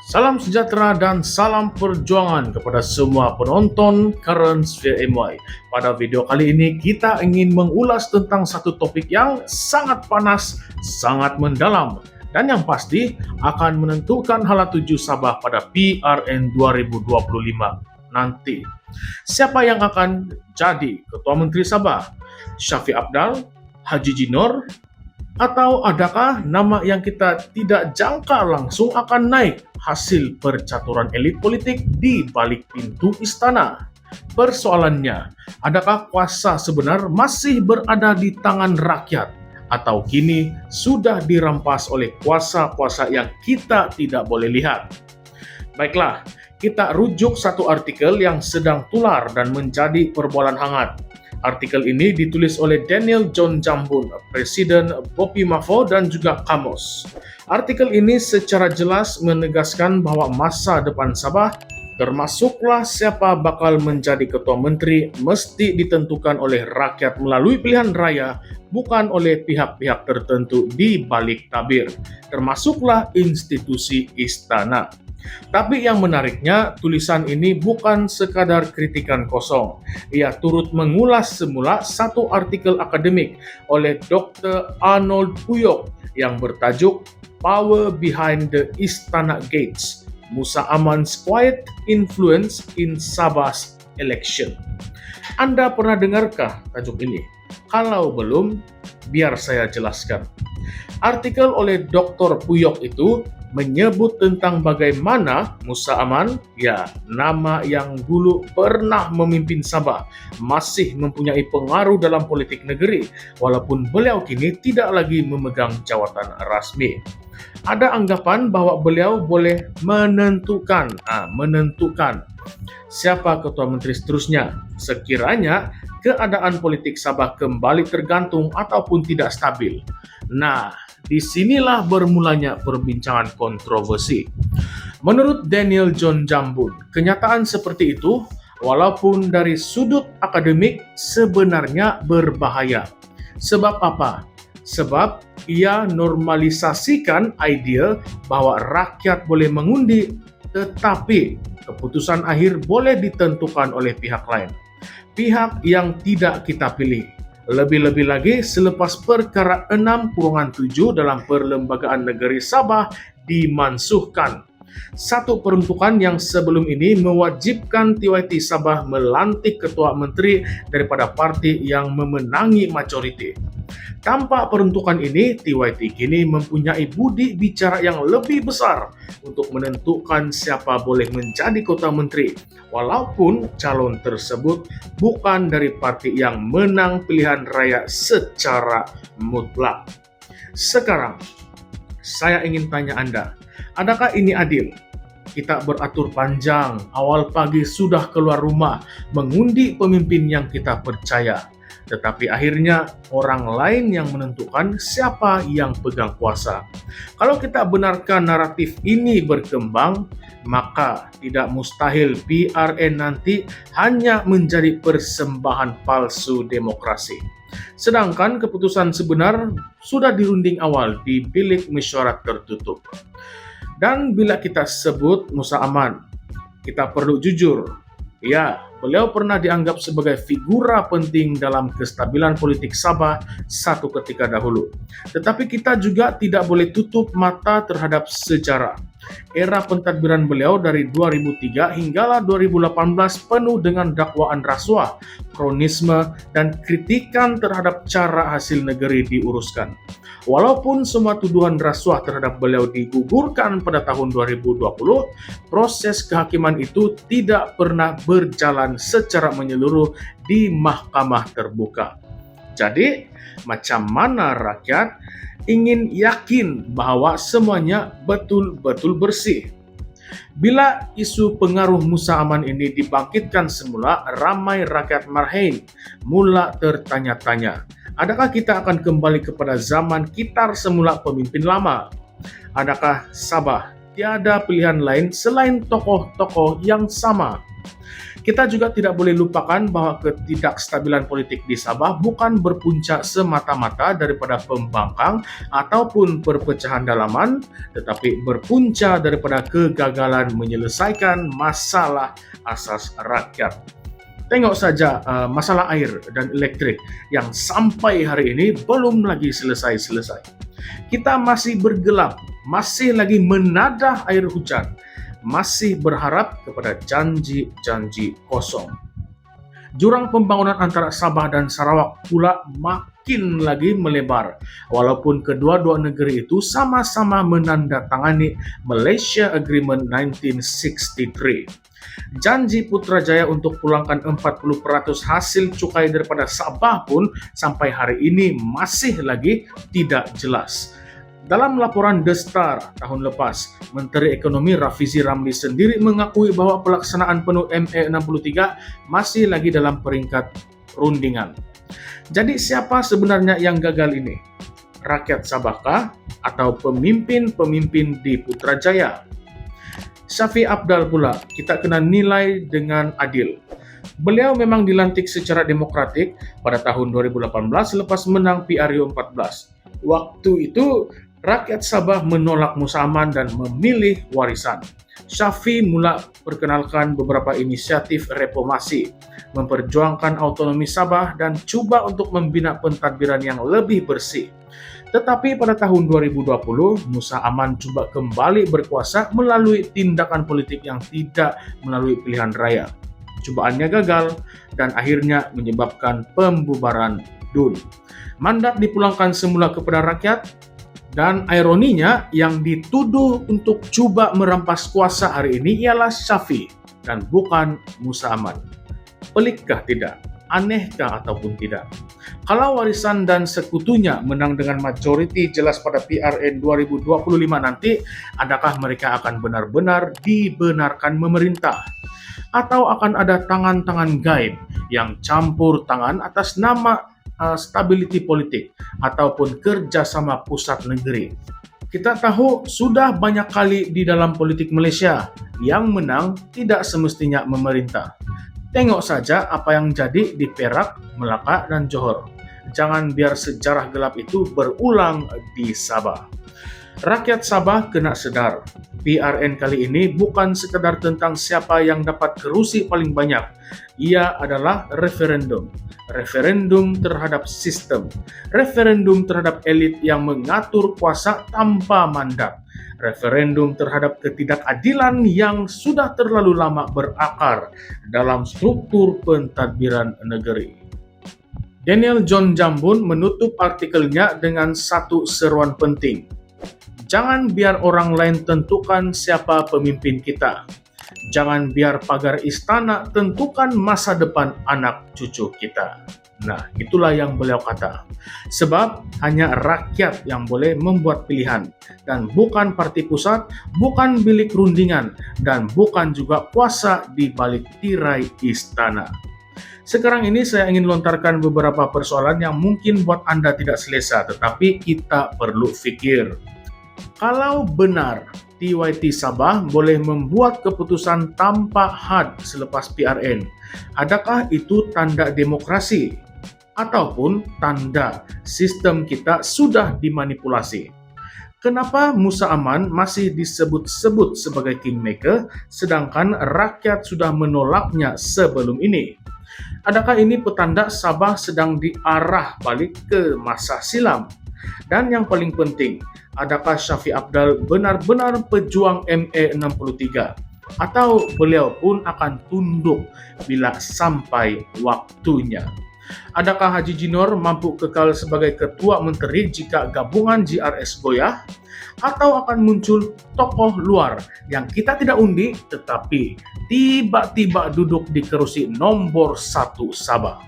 Salam sejahtera dan salam perjuangan kepada semua penonton Currents via MY. Pada video kali ini kita ingin mengulas tentang satu topik yang sangat panas, sangat mendalam, dan yang pasti akan menentukan hala tuju Sabah pada PRN 2025 nanti. Siapa yang akan jadi Ketua Menteri Sabah? Syafiq Apdal, Haji Jinor, atau adakah nama yang kita tidak jangka langsung akan naik hasil percaturan elit politik di balik pintu istana? Persoalannya, adakah kuasa sebenar masih berada di tangan rakyat? Atau kini sudah dirampas oleh kuasa-kuasa yang kita tidak boleh lihat? Baiklah, kita rujuk satu artikel yang sedang tular dan menjadi perbualan hangat. Artikel ini ditulis oleh Daniel John Jambun, Presiden Bopi Mafo dan juga Kamos. Artikel ini secara jelas menegaskan bahwa masa depan Sabah, termasuklah siapa bakal menjadi Ketua Menteri, mesti ditentukan oleh rakyat melalui pilihan raya, bukan oleh pihak-pihak tertentu di balik tabir, termasuklah institusi istana. Tapi yang menariknya, tulisan ini bukan sekadar kritikan kosong. Ia turut mengulas semula satu artikel akademik oleh Dr. Arnold Puyok yang bertajuk Power Behind the Istana Gates, Musa Aman's Quiet Influence in Sabah's Election. Anda pernah dengarkah tajuk ini? Kalau belum, biar saya jelaskan. Artikel oleh Dr. Puyok itu menyebut tentang bagaimana Musa Aman, ya nama yang dulu pernah memimpin Sabah, masih mempunyai pengaruh dalam politik negeri, walaupun beliau kini tidak lagi memegang jawatan rasmi. Ada anggapan bahwa beliau boleh menentukan siapa ketua menteri seterusnya, sekiranya keadaan politik Sabah kembali tergantung ataupun tidak stabil. Nah, disinilah bermulanya perbincangan kontroversi. Menurut Daniel John Jambun, kenyataan seperti itu, walaupun dari sudut akademik sebenarnya berbahaya. Sebab apa? Sebab ia normalisasikan idea bahwa rakyat boleh mengundi, tetapi keputusan akhir boleh ditentukan oleh pihak lain. Pihak yang tidak kita pilih. Lebih-lebih lagi selepas perkara 6/7 dalam Perlembagaan Negeri Sabah dimansuhkan. Satu peruntukan yang sebelum ini mewajibkan TYT Sabah melantik ketua menteri daripada parti yang memenangi majoriti. Tanpa peruntukan ini, TYT kini mempunyai budi bicara yang lebih besar untuk menentukan siapa boleh menjadi Ketua Menteri, walaupun calon tersebut bukan dari parti yang menang pilihan raya secara mutlak. Sekarang, saya ingin tanya Anda, adakah ini adil? Kita beratur panjang, awal pagi sudah keluar rumah, mengundi pemimpin yang kita percaya. Tetapi akhirnya orang lain yang menentukan siapa yang pegang kuasa. Kalau kita benarkan naratif ini berkembang, maka tidak mustahil PRN nanti hanya menjadi persembahan palsu demokrasi. Sedangkan keputusan sebenar sudah dirunding awal di bilik mesyuarat tertutup. Dan bila kita sebut Musa Aman, kita perlu jujur. Ya, beliau pernah dianggap sebagai figura penting dalam kestabilan politik Sabah satu ketika dahulu. Tetapi kita juga tidak boleh tutup mata terhadap sejarah. Era pentadbiran beliau dari 2003 hinggalah 2018 penuh dengan dakwaan rasuah, kronisme, dan kritikan terhadap cara hasil negeri diuruskan. Walaupun semua tuduhan rasuah terhadap beliau digugurkan pada tahun 2020, proses kehakiman itu tidak pernah berjalan secara menyeluruh di mahkamah terbuka. Jadi, macam mana rakyat ingin yakin bahwa semuanya betul-betul bersih? Bila isu pengaruh Musa Aman ini dibangkitkan semula, ramai rakyat Marhain mula tertanya-tanya, adakah kita akan kembali kepada zaman kitar semula pemimpin lama? Adakah Sabah tiada pilihan lain selain tokoh-tokoh yang sama? Kita juga tidak boleh lupakan bahwa ketidakstabilan politik di Sabah bukan berpuncak semata-mata daripada pembangkang ataupun perpecahan dalaman, tetapi berpunca daripada kegagalan menyelesaikan masalah asas rakyat. Tengok saja masalah air dan elektrik yang sampai hari ini belum lagi selesai-selesai. Kita masih bergelap, masih lagi menadah air hujan, masih berharap kepada janji-janji kosong. Jurang pembangunan antara Sabah dan Sarawak pula makin lagi melebar, walaupun kedua-dua negeri itu sama-sama menandatangani Malaysia Agreement 1963. Janji Putrajaya untuk pulangkan 40% hasil cukai daripada Sabah pun sampai hari ini masih lagi tidak jelas. Dalam laporan The Star tahun lepas, Menteri Ekonomi Rafizi Ramli sendiri mengakui bahwa pelaksanaan penuh MA63 masih lagi dalam peringkat rundingan. Jadi siapa sebenarnya yang gagal ini? Rakyat Sabahkah atau pemimpin-pemimpin di Putrajaya? Syafi Apdal pula kita kena nilai dengan adil. Beliau memang dilantik secara demokratik pada tahun 2018 selepas menang PRU 14. Waktu itu rakyat Sabah menolak Musa Aman dan memilih warisan. Syafi mula perkenalkan beberapa inisiatif reformasi, memperjuangkan autonomi Sabah dan cuba untuk membina pentadbiran yang lebih bersih. Tetapi pada tahun 2020, Musa Aman coba kembali berkuasa melalui tindakan politik yang tidak melalui pilihan raya. Cobaannya gagal dan akhirnya menyebabkan pembubaran DUN. Mandat dipulangkan semula kepada rakyat dan ironinya yang dituduh untuk coba merampas kuasa hari ini ialah Syafi dan bukan Musa Aman. Pelikkah tidak? Anehkah ataupun tidak? Kalau warisan dan sekutunya menang dengan majoriti jelas pada PRN 2025 nanti, adakah mereka akan benar-benar dibenarkan memerintah? Atau akan ada tangan-tangan gaib yang campur tangan atas nama stability politik ataupun kerjasama pusat negeri? Kita tahu sudah banyak kali di dalam politik Malaysia yang menang tidak semestinya memerintah. Tengok saja apa yang jadi di Perak, Melaka, dan Johor. Jangan biar sejarah gelap itu berulang di Sabah. Rakyat Sabah kena sedar, PRN kali ini bukan sekedar tentang siapa yang dapat kerusi paling banyak. Ia adalah referendum. Referendum terhadap sistem. Referendum terhadap elit yang mengatur kuasa tanpa mandat. Referendum terhadap ketidakadilan yang sudah terlalu lama berakar dalam struktur pentadbiran negeri. Daniel John Jambun menutup artikelnya dengan satu seruan penting. Jangan biar orang lain tentukan siapa pemimpin kita. Jangan biar pagar istana tentukan masa depan anak cucu kita. Nah, itulah yang beliau kata. Sebab hanya rakyat yang boleh membuat pilihan dan bukan parti pusat, bukan bilik rundingan dan bukan juga kuasa di balik tirai istana. Sekarang ini saya ingin lontarkan beberapa persoalan yang mungkin buat Anda tidak selesa, tetapi kita perlu fikir. Kalau benar TYT Sabah boleh membuat keputusan tanpa had selepas PRN, adakah itu tanda demokrasi? Ataupun tanda sistem kita sudah dimanipulasi? Kenapa Musa Aman masih disebut-sebut sebagai kingmaker sedangkan rakyat sudah menolaknya sebelum ini? Adakah ini petanda Sabah sedang diarah balik ke masa silam? Dan yang paling penting, adakah Syafi Apdal benar-benar pejuang MA63? Atau beliau pun akan tunduk bila sampai waktunya? Adakah Haji Jinor mampu kekal sebagai ketua menteri jika gabungan GRS goyah? Atau akan muncul tokoh luar yang kita tidak undi tetapi tiba-tiba duduk di kerusi nomor 1 Sabah?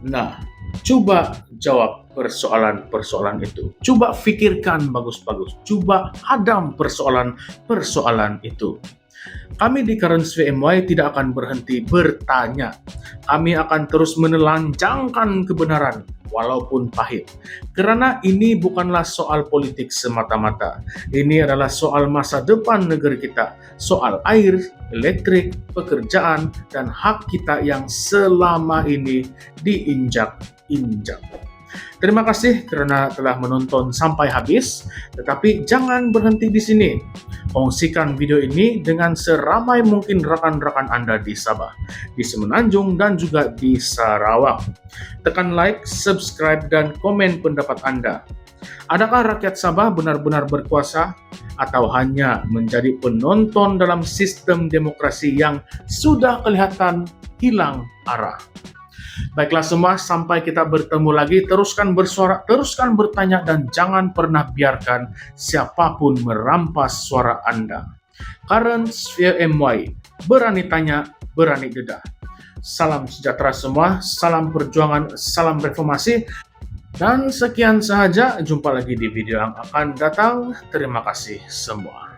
Nah, coba jawab persoalan-persoalan itu. Coba fikirkan bagus-bagus. Coba hadam persoalan-persoalan itu. Kami di Currents VMY tidak akan berhenti bertanya. Kami akan terus menelanjangkan kebenaran, walaupun pahit. Karena ini bukanlah soal politik semata-mata. Ini adalah soal masa depan negeri kita. Soal air, elektrik, pekerjaan, dan hak kita yang selama ini diinjak-injak. Terima kasih karena telah menonton sampai habis, tetapi jangan berhenti di sini. Kongsikan video ini dengan seramai mungkin rekan-rekan Anda di Sabah, di Semenanjung, dan juga di Sarawak. Tekan like, subscribe, dan komen pendapat Anda. Adakah rakyat Sabah benar-benar berkuasa atau hanya menjadi penonton dalam sistem demokrasi yang sudah kelihatan hilang arah? Baiklah semua, sampai kita bertemu lagi, teruskan bersuara, teruskan bertanya, dan jangan pernah biarkan siapapun merampas suara Anda. Currents VMY, berani tanya, berani dedah. Salam sejahtera semua, salam perjuangan, salam reformasi, dan sekian sahaja. Jumpa lagi di video yang akan datang. Terima kasih semua.